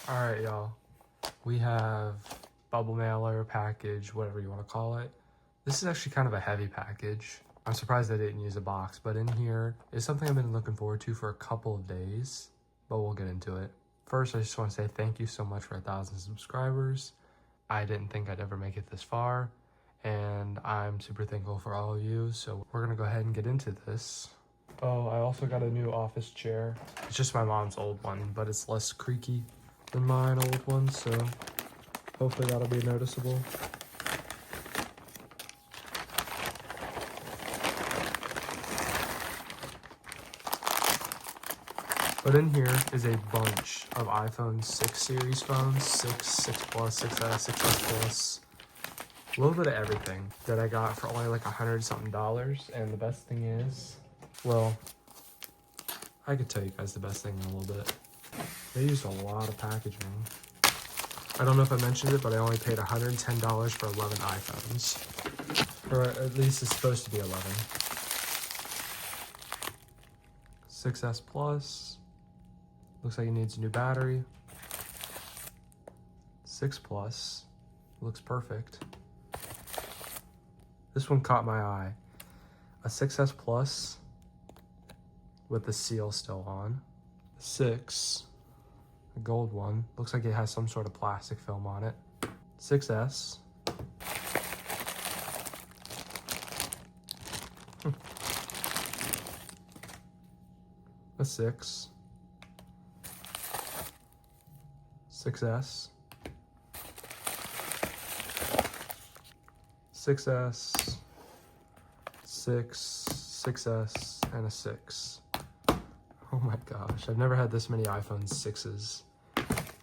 All right, y'all. We have bubble mailer, package, whatever you want to call it. This is actually kind of a heavy package. I'm surprised I didn't use a box, but in here is something I've been looking forward to for a couple of days, but we'll get into it. First, I just want to say thank you so much for 1,000 subscribers. I didn't think I'd ever make it this far, and I'm super thankful for all of you. So we're gonna go ahead and get into this. Oh, I also got a new office chair. It's just my mom's old one, but it's less creaky than mine old one, so hopefully that'll be noticeable. But in here is a bunch of iPhone 6 series phones, 6, 6 Plus, 6S, 6S Plus. A little bit of everything that I got for only like $100-something. And the best thing is, well, I could tell you guys the best thing in a little bit. They used a lot of packaging. I don't know if I mentioned it, but I only paid $110 for 11 iPhones. Or at least it's supposed to be 11. 6S Plus. Looks like it needs a new battery. 6 Plus. Looks perfect. This one caught my eye. A 6S Plus with the seal still on. 6. A gold one. Looks like it has some sort of plastic film on it. 6S. A 6. 6S. 6S. 6. 6S. And a 6. Oh my gosh, I've never had this many iPhone 6s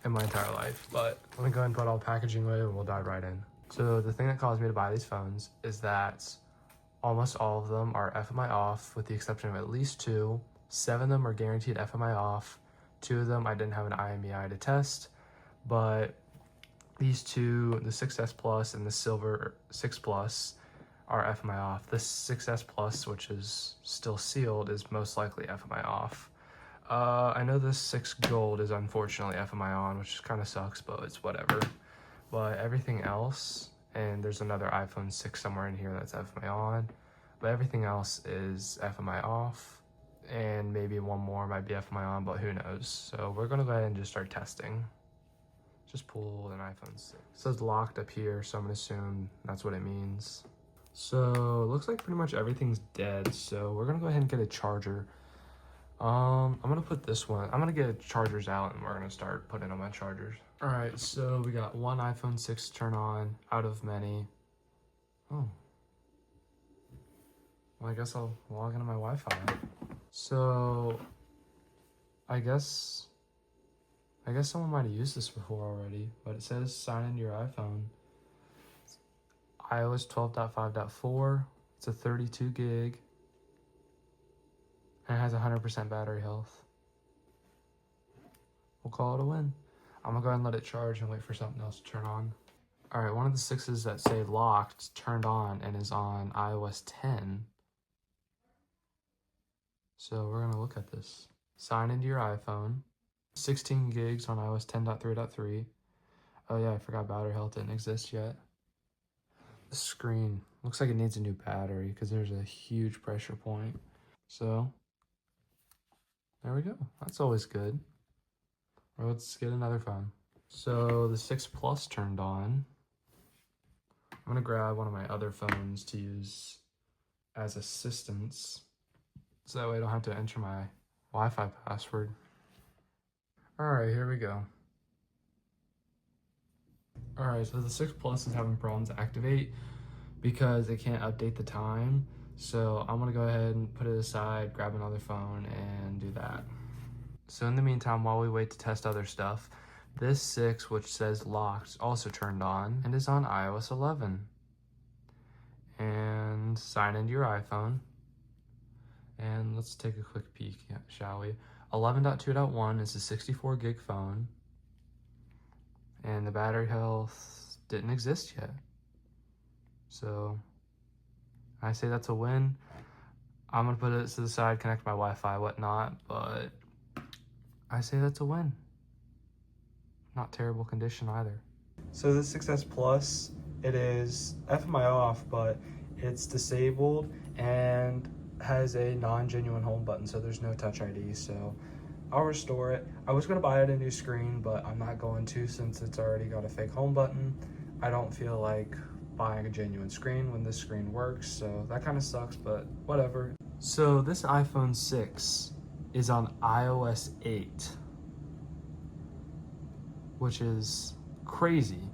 in my entire life, but let me go ahead and put all the packaging away and we'll dive right in. So the thing that caused me to buy these phones is that almost all of them are FMI off, with the exception of at least 2. 7 of them are guaranteed FMI off. 2 of them I didn't have an IMEI to test, but these 2, the 6S Plus and the Silver 6 Plus, are FMI off. The 6S Plus, which is still sealed, is most likely FMI off. I know this 6 Gold is unfortunately FMI on, which kind of sucks, but it's whatever. But everything else, and there's another iPhone 6 somewhere in here that's FMI on, but everything else is FMI off, and maybe one more might be FMI on, but who knows. So we're gonna go ahead and just start testing. Just pull an iPhone 6. It says locked up here, so I'm gonna assume that's what it means. So it looks like pretty much everything's dead, so we're gonna go ahead and get a charger. I'm gonna put this one, I'm gonna get chargers out and we're gonna start putting on my chargers. All right, so we got one iPhone 6 to turn on out of many. Oh, well, I guess I'll log into my Wi-Fi. So I guess someone might have used this before already, but it says sign into your iPhone. It's iOS 12.5.4. It's a 32 gig. And it has 100% battery health. We'll call it a win. I'm gonna go ahead and let it charge and wait for something else to turn on. All right, one of the 6s that say locked turned on and is on iOS 10. So we're gonna look at this. Sign into your iPhone. 16 gigs on iOS 10.3.3. Oh yeah, I forgot battery health didn't exist yet. The screen looks like it needs a new battery because there's a huge pressure point. So there we go. That's always good. Well, let's get another phone. So the 6 Plus turned on. I'm gonna grab one of my other phones to use as assistance, so that way I don't have to enter my Wi-Fi password. All right, here we go. All right, so the 6 Plus is having problems to activate because it can't update the time. So I'm gonna go ahead and put it aside, grab another phone, and do that. So in the meantime, while we wait to test other stuff, this 6, which says locked, also turned on and is on iOS 11. And sign into your iPhone. And let's take a quick peek, shall we? 11.2.1 is a 64 gig phone. And the battery health didn't exist yet. So I say that's a win. I'm gonna put it to the side, connect my Wi-Fi, whatnot, but I say that's a win. not terrible condition either. So this 6S Plus, it is FMIO off, but it's disabled and has a non-genuine home button, so there's no Touch ID, so I'll restore it. I was gonna buy it a new screen, but I'm not going to since it's already got a fake home button. I don't feel like buying a genuine screen when this screen works, so that kind of sucks, but whatever. So this iPhone 6 is on iOS 8, which is crazy,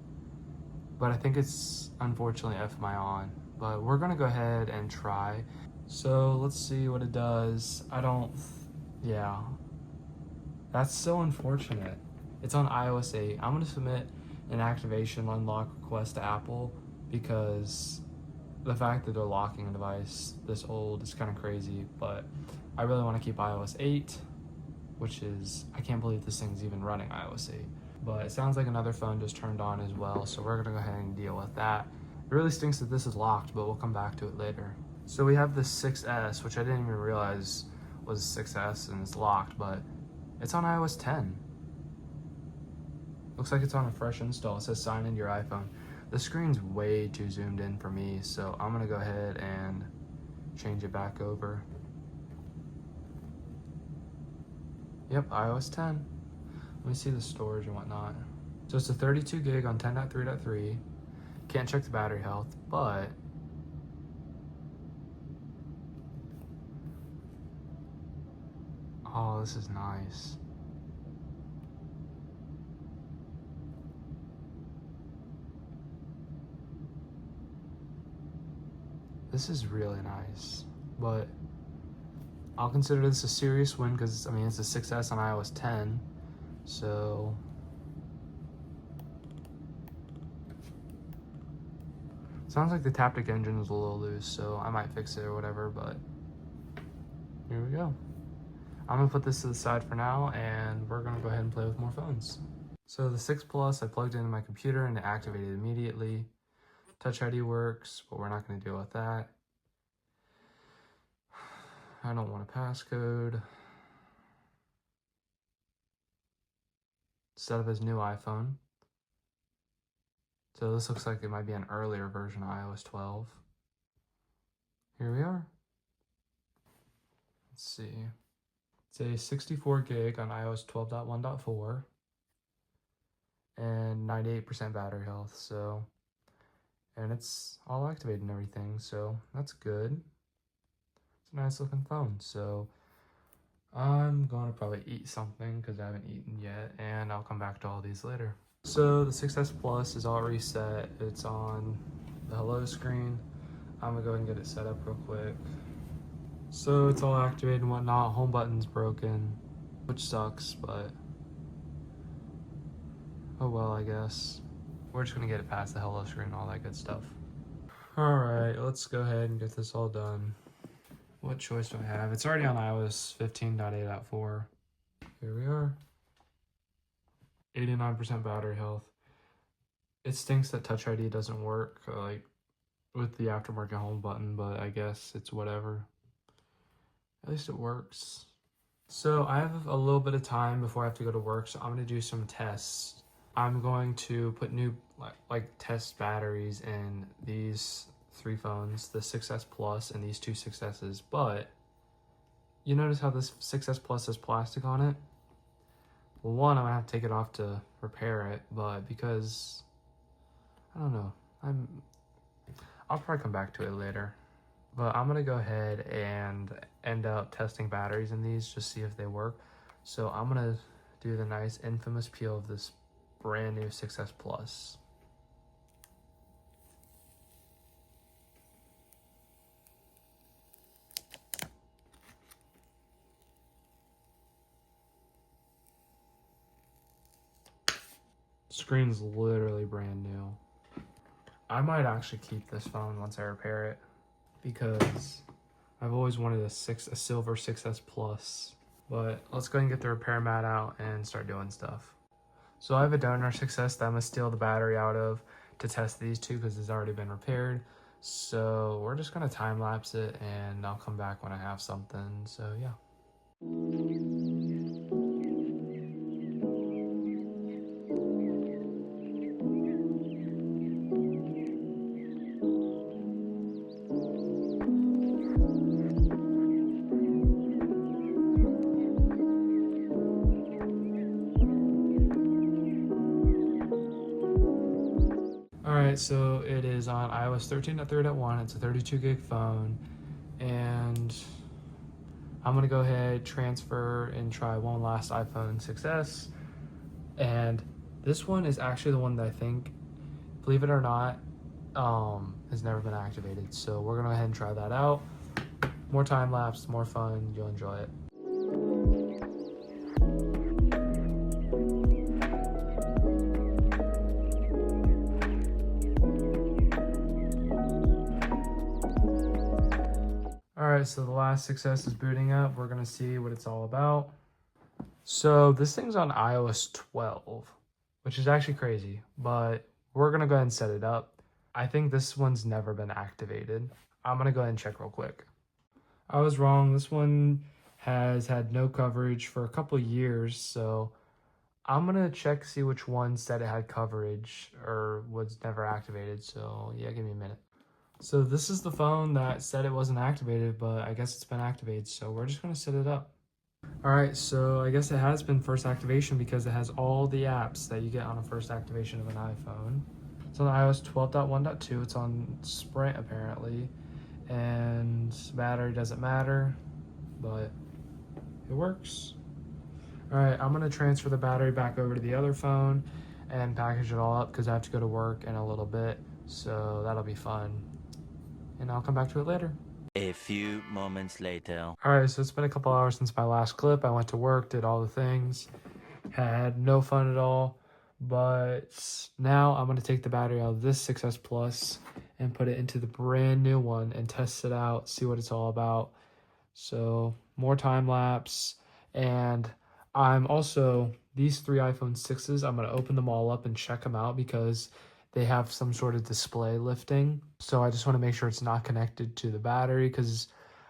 but I think it's unfortunately FMI on, but we're gonna go ahead and try. So let's see what it does. Yeah, that's so unfortunate. It's on iOS 8. I'm gonna submit an activation unlock request to Apple because the fact that they're locking a device this old is kind of crazy, but I really want to keep iOS 8, which is, I can't believe this thing's even running iOS 8. But it sounds like another phone just turned on as well, so we're gonna go ahead and deal with that. It really stinks that this is locked, but we'll come back to it later. So we have the 6S, which I didn't even realize was 6S and it's locked, but it's on iOS 10. Looks like it's on a fresh install. It says sign into your iPhone. The screen's way too zoomed in for me, so I'm gonna go ahead and change it back over. Yep, iOS 10. Let me see the storage and whatnot. So it's a 32 gig on 10.3.3. Can't check the battery health, but oh, this is nice. This is really nice, but I'll consider this a serious win because, I mean, it's a 6S on iOS 10, so sounds like the Taptic engine is a little loose, so I might fix it or whatever, but here we go. I'm gonna put this to the side for now, and we're gonna go ahead and play with more phones. So the 6 Plus, I plugged into my computer and it activated immediately. Touch ID works, but we're not gonna deal with that. I don't want a passcode. Set up as new iPhone. So this looks like it might be an earlier version of iOS 12. Here we are. Let's see. It's a 64 gig on iOS 12.1.4 and 98% battery health. So, and it's all activated and everything. So that's good. It's a nice looking phone. So I'm going to probably eat something because I haven't eaten yet, and I'll come back to all these later. So the 6S Plus is all reset. It's on the hello screen. I'm gonna go ahead and get it set up real quick. So it's all activated and whatnot. Home button's broken, which sucks, but oh well, I guess. We're just gonna get it past the hello screen and all that good stuff. All right, let's go ahead and get this all done. What choice do I have? It's already on iOS 15.8.4. Here we are. 89% battery health. It stinks that Touch ID doesn't work, like with the aftermarket home button, but I guess it's whatever. At least it works. So I have a little bit of time before I have to go to work, so I'm gonna do some tests. I'm going to put new like test batteries in these 3 phones, the 6S Plus and these 2 6Ss, but you notice how this 6S Plus has plastic on it? Well, one, I'm gonna have to take it off to repair it, but because, I don't know, I'll probably come back to it later. But I'm gonna go ahead and end up testing batteries in these, just see if they work. So I'm gonna do the nice infamous peel of this brand new 6S Plus. Screen's literally brand new. I might actually keep this phone once I repair it because I've always wanted a silver 6S Plus. But let's go ahead and get the repair mat out and start doing stuff. So I have a donor 6S that I'm gonna steal the battery out of to test these 2 because it's already been repaired. So we're just gonna time lapse it and I'll come back when I have something. So yeah. right, so it is on iOS 13.3.1. It's a 32 gig phone, and I'm gonna go ahead, transfer, and try one last iPhone 6S. And this one is actually the one that I think, believe it or not, has never been activated. So we're gonna go ahead and try that out. More time lapse, more fun. You'll enjoy it. All right, so the last 6S is booting up. We're gonna see what it's all about. So this thing's on iOS 12, which is actually crazy, but we're gonna go ahead and set it up. I think this one's never been activated. I'm gonna go ahead and check real quick. I was wrong. This one has had no coverage for a couple years, so I'm gonna check, see which one said it had coverage or was never activated. So yeah, give me a minute. So this is the phone that said it wasn't activated, but I guess it's been activated, so we're just gonna set it up. All right, so I guess it has been first activation because it has all the apps that you get on a first activation of an iPhone. It's on iOS 12.1.2. It's on Sprint apparently, and battery doesn't matter, but it works. All right, I'm gonna transfer the battery back over to the other phone and package it all up because I have to go to work in a little bit, so that'll be fun. And I'll come back to it later. A few moments later. All right, so it's been a couple hours since my last clip. I went to work, did all the things, had no fun at all. But now I'm gonna take the battery out of this 6S Plus and put it into the brand new one and test it out, see what it's all about. So more time lapse, and I'm also, these 3 iPhone 6s, I'm gonna open them all up and check them out because they have some sort of display lifting. So I just want to make sure it's not connected to the battery because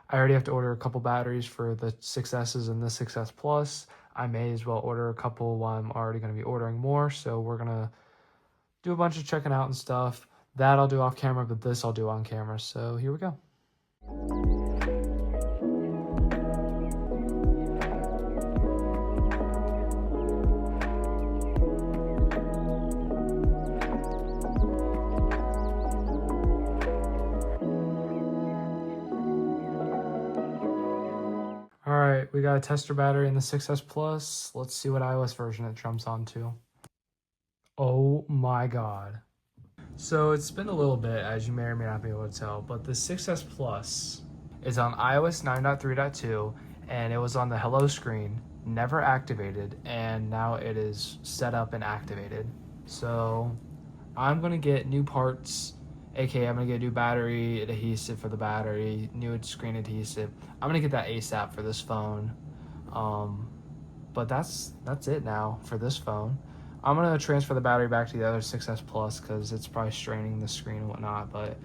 I already have to order a couple batteries for the 6Ss and the 6S Plus. I may as well order a couple while I'm already going to be ordering more. So we're going to do a bunch of checking out and stuff. That I'll do off camera, but this I'll do on camera. So here we go. All right, we got a tester battery in the 6S Plus. Let's see what iOS version it jumps onto. Oh my God. So it's been a little bit, as you may or may not be able to tell, but the 6S Plus is on iOS 9.3.2, and it was on the hello screen, never activated, and now it is set up and activated. So I'm gonna get new parts, aka I'm gonna get a new battery adhesive for the battery, new screen adhesive. I'm gonna get that ASAP for this phone. But that's it now for this phone. I'm gonna transfer the battery back to the other 6S Plus because it's probably straining the screen and whatnot. But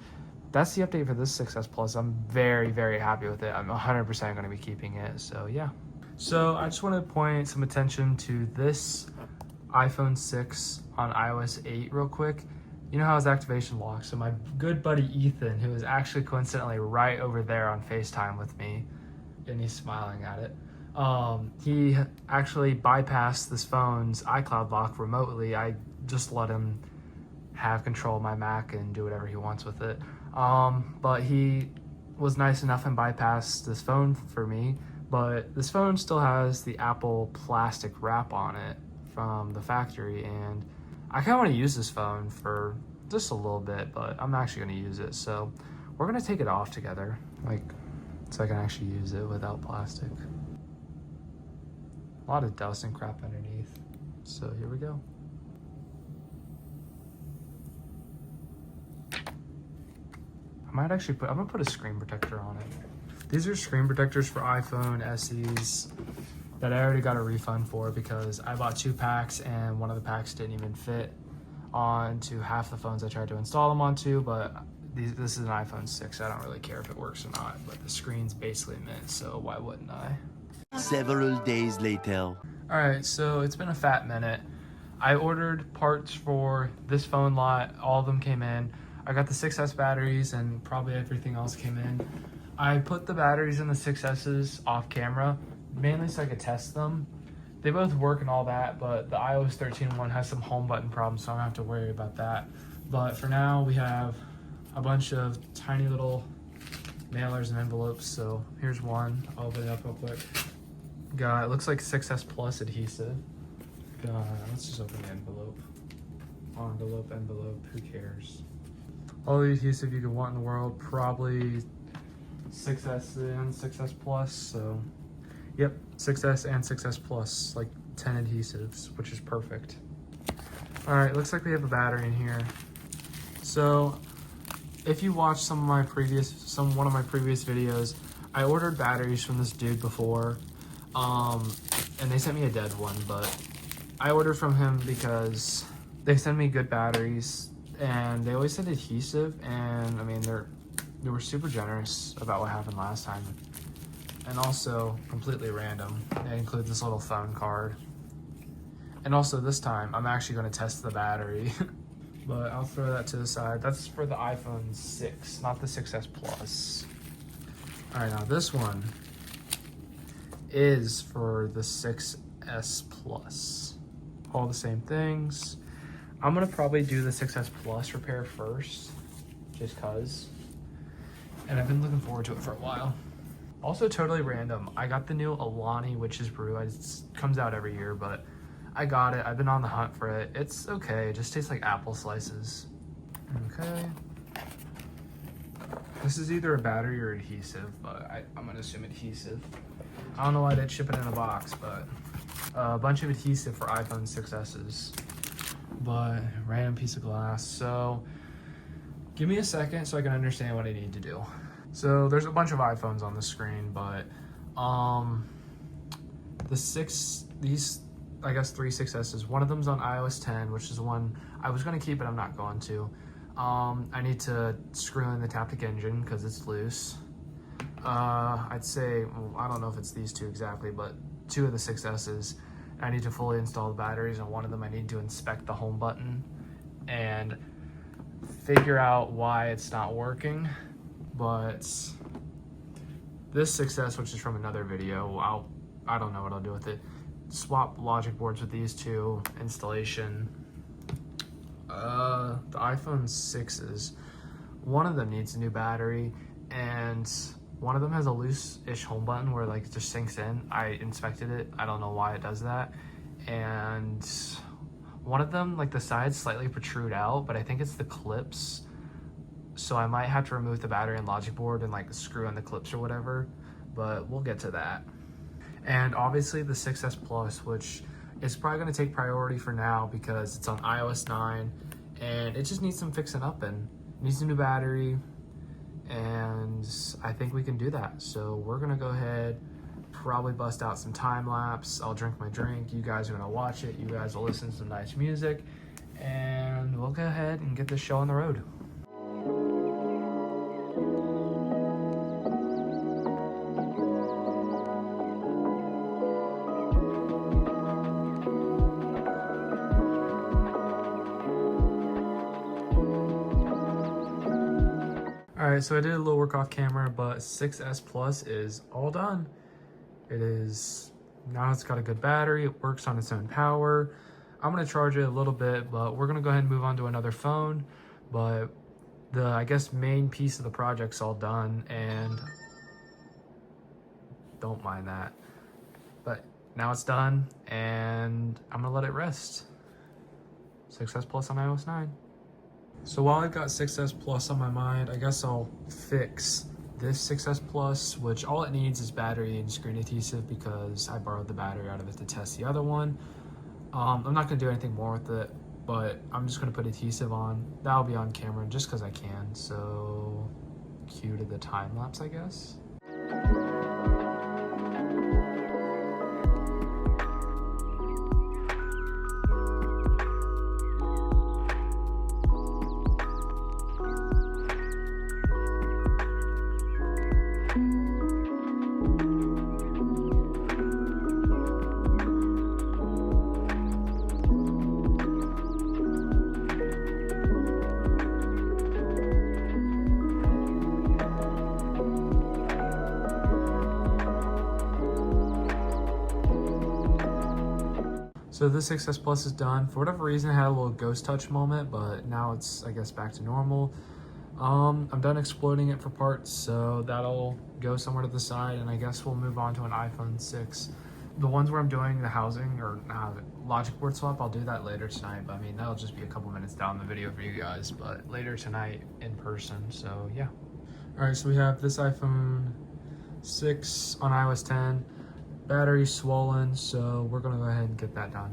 that's the update for this 6S Plus. I'm very, very happy with it. I'm 100% gonna be keeping it. So yeah. So I just want to point some attention to this iPhone 6 on iOS 8 real quick. You know how his activation locks. So my good buddy Ethan, who is actually coincidentally right over there on FaceTime with me, and he's smiling at it. He actually bypassed this phone's iCloud lock remotely. I just let him have control of my Mac and do whatever he wants with it. But he was nice enough and bypassed this phone for me. But this phone still has the Apple plastic wrap on it from the factory, and I kind of want to use this phone for just a little bit, but I'm actually going to use it. So we're going to take it off together, so I can actually use it without plastic. A lot of dust and crap underneath. So here we go. I'm gonna put a screen protector on it. These are screen protectors for iPhone SEs that I already got a refund for because I bought 2 packs and one of the packs didn't even fit onto half the phones I tried to install them onto, but this is an iPhone 6. I don't really care if it works or not, but the screen's basically mint, so why wouldn't I? Several days later. All right, so it's been a fat minute. I ordered parts for this phone lot. All of them came in. I got the 6S batteries and probably everything else came in. I put the batteries in the 6Ss off camera, mainly so I could test them. They both work and all that, but the iOS 13 one has some home button problems, so I don't have to worry about that. But for now, we have a bunch of tiny little mailers and envelopes. So here's one. I'll open it up real quick. Got, it looks like 6S Plus adhesive. Let's just open the envelope. Envelope, who cares? All the adhesive you could want in the world, probably 6S and 6S Plus. So, yep, 6S and 6S Plus, like 10 adhesives, which is perfect. All right, looks like we have a battery in here. So, if you watched one of my previous videos, I ordered batteries from this dude before, and they sent me a dead one, but I ordered from him because they send me good batteries, and they always said adhesive, and I mean, they were super generous about what happened last time, and also completely random. They include this little phone card, and also this time I'm actually going to test the battery. But I'll throw that to the side. That's for the iPhone 6, not the 6S Plus. All right, now this one is for the 6S Plus. All the same things. I'm gonna probably do the 6S Plus repair first, just cause. And I've been looking forward to it for a while. Also totally random, I got the new Alani Witch's Brew. It comes out every year, but I got it. I've been on the hunt for it. It's okay. It just tastes like apple slices. Okay. This is either a battery or adhesive, but I'm gonna assume adhesive. I don't know why they'd ship it in a box, but a bunch of adhesive for iPhone 6Ss. But random piece of glass. So give me a second so I can understand what I need to do. So there's a bunch of iPhones on the screen, but these I guess 3 6Ss. One of them's on iOS 10, which is the one I was going to keep, but I'm not going to. I need to screw in the Taptic engine because it's loose. I'd say, well, I don't know if it's these two exactly, but 2 of the 6Ss, I need to fully install the batteries, and one of them I need to inspect the home button and figure out why it's not working. But this 6S, which is from another video, I don't know what I'll do with it. Swap logic boards with these 2, installation. The iPhone 6s, one of them needs a new battery, and one of them has a loose-ish home button where like it just sinks in. I inspected it, I don't know why it does that. And one of them, like the sides slightly protrude out, but I think it's the clips. So I might have to remove the battery and logic board and like screw in the clips or whatever, but we'll get to that. And obviously the 6S Plus, which is probably going to take priority for now because it's on iOS 9 and it just needs some fixing up and needs a new battery, and I think we can do that. So we're going to go ahead, probably bust out some time lapse. I'll drink my drink. You guys are going to watch it. You guys will listen to some nice music, and we'll go ahead and get this show on the road. Alright, so I did a little work off camera, but 6S Plus is all done. Now it's got a good battery, it works on its own power. I'm going to charge it a little bit, but we're going to go ahead and move on to another phone. But the, I guess, main piece of the project's all done, and don't mind that. But now it's done, and I'm going to let it rest. 6S Plus on iOS 9. So while I've got 6S Plus on my mind, I guess I'll fix this 6S Plus, which all it needs is battery and screen adhesive because I borrowed the battery out of it to test the other one. I'm not going to do anything more with it, but I'm just going to put adhesive on. That'll be on camera just because I can. So cue to the time lapse, I guess. So this 6S Plus is done. For whatever reason, I had a little ghost touch moment, but now it's, I guess, back to normal. I'm done exploiting it for parts, so that'll go somewhere to the side, and I guess we'll move on to an iPhone 6. The ones where I'm doing the housing or logic board swap, I'll do that later tonight, but I mean, that'll just be a couple minutes down the video for you guys, but later tonight in person, so yeah. All right, so we have this iPhone 6 on iOS 10. Battery swollen, so we're gonna go ahead and get that done.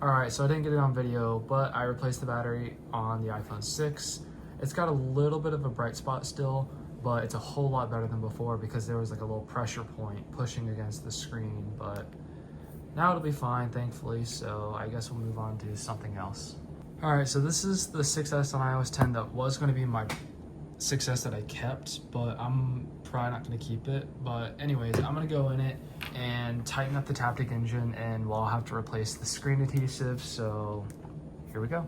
Alright, so I didn't get it on video, but I replaced the battery on the iPhone 6. It's got a little bit of a bright spot still, but it's a whole lot better than before because there was like a little pressure point pushing against the screen, but now it'll be fine, thankfully, so I guess we'll move on to something else. Alright, so this is the 6S on iOS 10 that was going to be my 6S that I kept, but I'm probably not going to keep it. But anyways, I'm going to go in it and tighten up the Taptic engine, and we'll have to replace the screen adhesive, so here we go.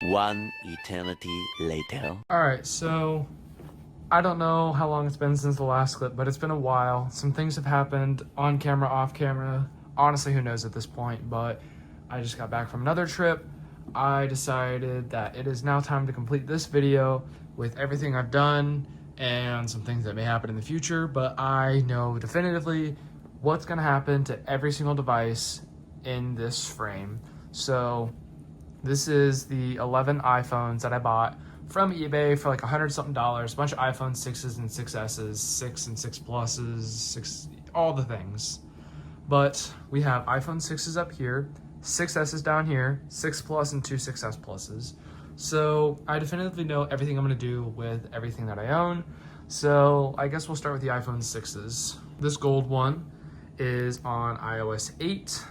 One eternity later. Alright, so I don't know how long it's been since the last clip, but it's been a while. Some things have happened on camera, off camera. Honestly, who knows at this point, but I just got back from another trip. I decided that it is now time to complete this video with everything I've done and some things that may happen in the future, but I know definitively what's gonna happen to every single device in this frame. So this is the 11 iPhones that I bought from eBay for like $100 something, a bunch of iPhone 6s and 6Ss, 6 and 6 Pluses, 6, all the things. But we have iPhone 6s up here, 6Ss down here, 6 Plus and 2 6S Pluses. So I definitively know everything I'm gonna do with everything that I own. So I guess we'll start with the iPhone 6s. This gold one is on iOS 8,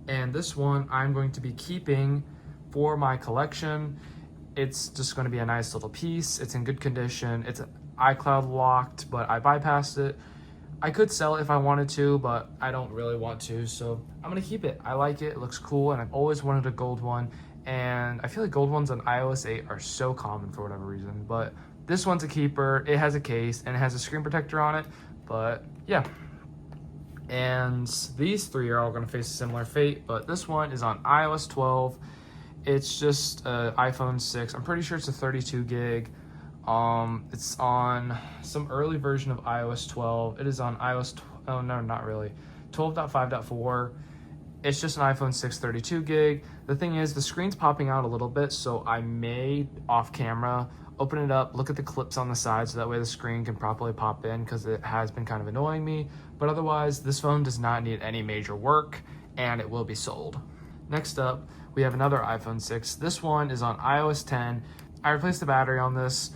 and this one I'm going to be keeping for my collection. It's just going to be a nice little piece. It's in good condition. It's iCloud locked, but I bypassed it. I could sell it if I wanted to, but I don't really want to, so I'm gonna keep it. I like it, it looks cool, and I've always wanted a gold one, and I feel like gold ones on iOS 8 are so common for whatever reason, but this one's a keeper. It has a case, and it has a screen protector on it, but yeah. And these three are all gonna face a similar fate, but this one is on iOS 12. It's just an iPhone 6. I'm pretty sure it's a 32 gig. It's on some early version of iOS 12. It is on iOS, oh no, not really, 12.5.4. It's just an iPhone 6 32 gig. The thing is, the screen's popping out a little bit, so I may, off camera, open it up, look at the clips on the side, so that way the screen can properly pop in, because it has been kind of annoying me. But otherwise, this phone does not need any major work, and it will be sold. Next up, we have another iPhone 6. This one is on iOS 10. I replaced the battery on this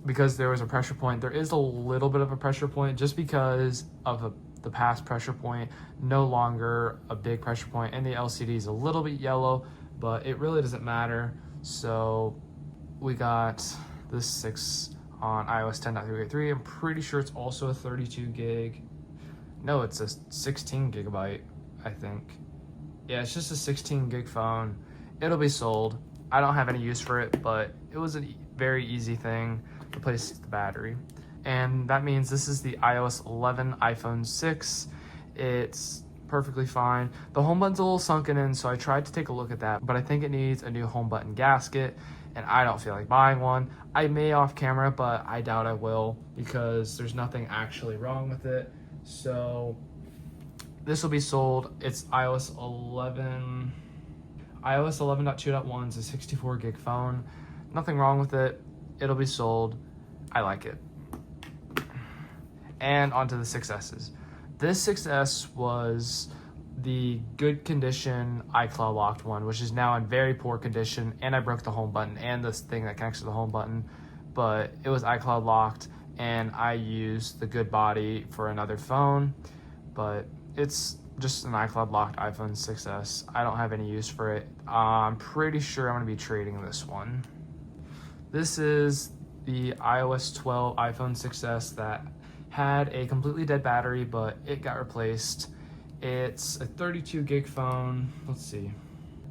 because there was a pressure point. There is a little bit of a pressure point just because of the past pressure point, no longer a big pressure point, and the LCD is a little bit yellow, but it really doesn't matter. So we got this 6 on iOS 10.3.3. I'm pretty sure it's also a 32 gig. No, it's a 16 gigabyte, I think. Yeah, it's just a 16 gig phone. It'll be sold. I don't have any use for it, but it was a very easy thing. Replace the battery. And that means this is the iOS 11 iPhone 6. It's perfectly fine. The home button's a little sunken in, so I tried to take a look at that, but I think it needs a new home button gasket, and I don't feel like buying one. I may off camera, but I doubt I will because there's nothing actually wrong with it. So this will be sold. It's iOS 11. iOS 11.2.1 is a 64 gig phone. Nothing wrong with it. It'll be sold. I like it. And onto the 6Ss. This 6S was the good condition iCloud locked one, which is now in very poor condition, and I broke the home button and this thing that connects to the home button, but it was iCloud locked, and I used the good body for another phone, but it's just an iCloud locked iPhone 6s. I don't have any use for it. I'm pretty sure I'm going to be trading this one. This is the iOS 12 iPhone 6s that had a completely dead battery, but it got replaced. It's a 32 gig phone. Let's see.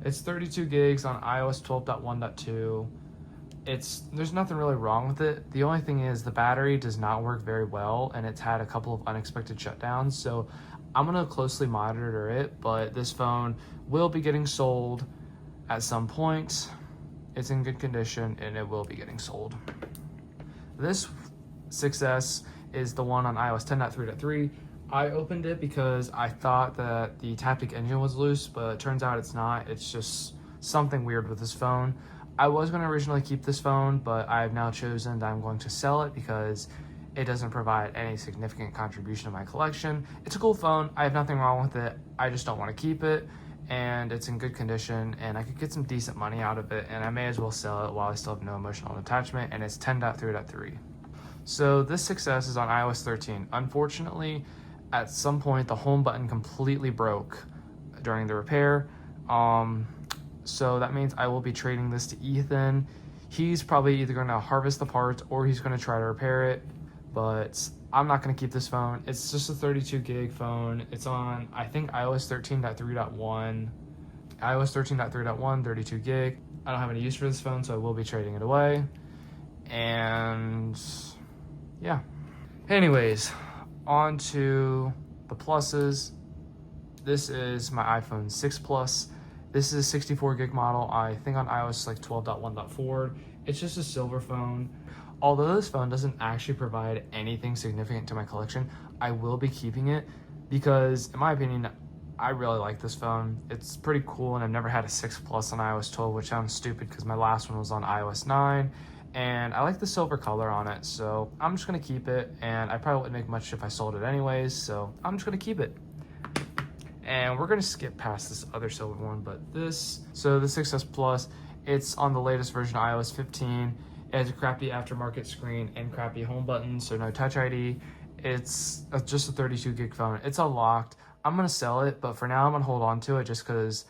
It's 32 gigs on iOS 12.1.2. There's nothing really wrong with it. The only thing is the battery does not work very well, and it's had a couple of unexpected shutdowns. So I'm gonna closely monitor it, but this phone will be getting sold at some point. It's in good condition and it will be getting sold. This 6S is the one on iOS 10.3.3. I opened it because I thought that the Taptic engine was loose, but it turns out it's not. It's just something weird with this phone. I was going to originally keep this phone, but I have now chosen that I'm going to sell it because it doesn't provide any significant contribution to my collection. It's a cool phone. I have nothing wrong with it. I just don't want to keep it, and it's in good condition, and I could get some decent money out of it, and I may as well sell it while I still have no emotional attachment, and it's 10.3.3. So this 6S is on iOS 13. Unfortunately, at some point, the home button completely broke during the repair. So that means I will be trading this to Ethan. He's probably either going to harvest the parts or he's going to try to repair it. But I'm not going to keep this phone. It's just a 32 gig phone. It's on, I think, iOS 13.3.1. iOS 13.3.1, 32 gig. I don't have any use for this phone, so I will be trading it away. And yeah. Anyways, on to the pluses. This is my iPhone 6 Plus. This is a 64 gig model, I think on iOS like 12.1.4. It's just a silver phone. Although this phone doesn't actually provide anything significant to my collection, I will be keeping it because, in my opinion, I really like this phone. It's pretty cool, and I've never had a 6 Plus on iOS 12, which sounds stupid because my last one was on iOS 9, and I like the silver color on it, so I'm just going to keep it, and I probably wouldn't make much if I sold it anyways, so I'm just going to keep it. And we're going to skip past this other silver one, but so the 6S Plus, it's on the latest version of iOS 15. It has a crappy aftermarket screen and crappy home button, so no Touch ID. It's just a 32 gig phone. It's unlocked. I'm going to sell it, but for now I'm going to hold on to it just because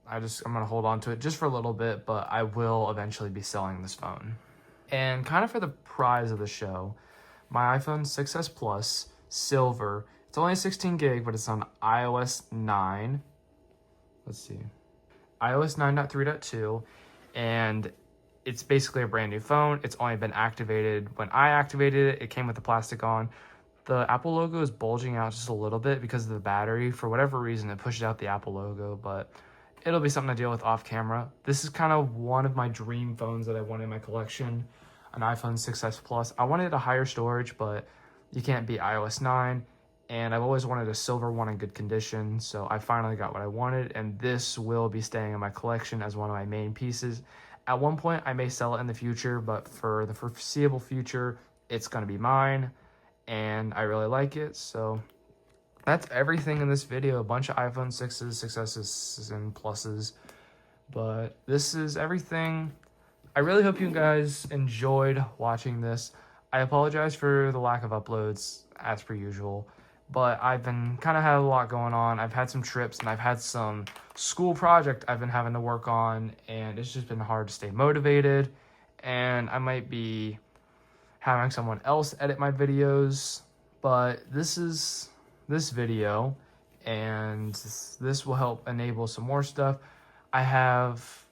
I'm going to hold on to it just for a little bit, but I will eventually be selling this phone. And kind of for the prize of the show, my iPhone 6S Plus, silver. It's only a 16 gig, but it's on iOS 9. Let's see. iOS 9.3.2, and it's basically a brand new phone. It's only been activated. When I activated it, it came with the plastic on. The Apple logo is bulging out just a little bit because of the battery. For whatever reason, it pushed out the Apple logo, but it'll be something to deal with off camera. This is kind of one of my dream phones that I want in my collection, an iPhone 6S Plus. I wanted a higher storage, but you can't beat iOS 9. And I've always wanted a silver one in good condition, so I finally got what I wanted, and this will be staying in my collection as one of my main pieces. At one point, I may sell it in the future, but for the foreseeable future, it's going to be mine, and I really like it. So that's everything in this video. A bunch of iPhone 6s, 6Ss, and Pluses, but this is everything. I really hope you guys enjoyed watching this. I apologize for the lack of uploads, as per usual. But I've been kind of had a lot going on. I've had some trips and I've had some school project I've been having to work on, and it's just been hard to stay motivated. And I might be having someone else edit my videos, but this is this video, and this will help enable some more stuff. I have,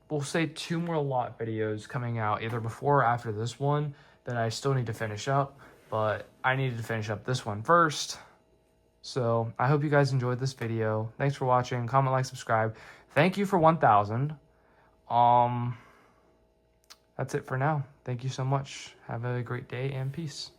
we'll say, 2 more lot videos coming out either before or after this one that I still need to finish up. But I needed to finish up this one first. So I hope you guys enjoyed this video. Thanks for watching. Comment, like, subscribe. Thank you for 1,000. That's it for now. Thank you so much. Have a great day and peace.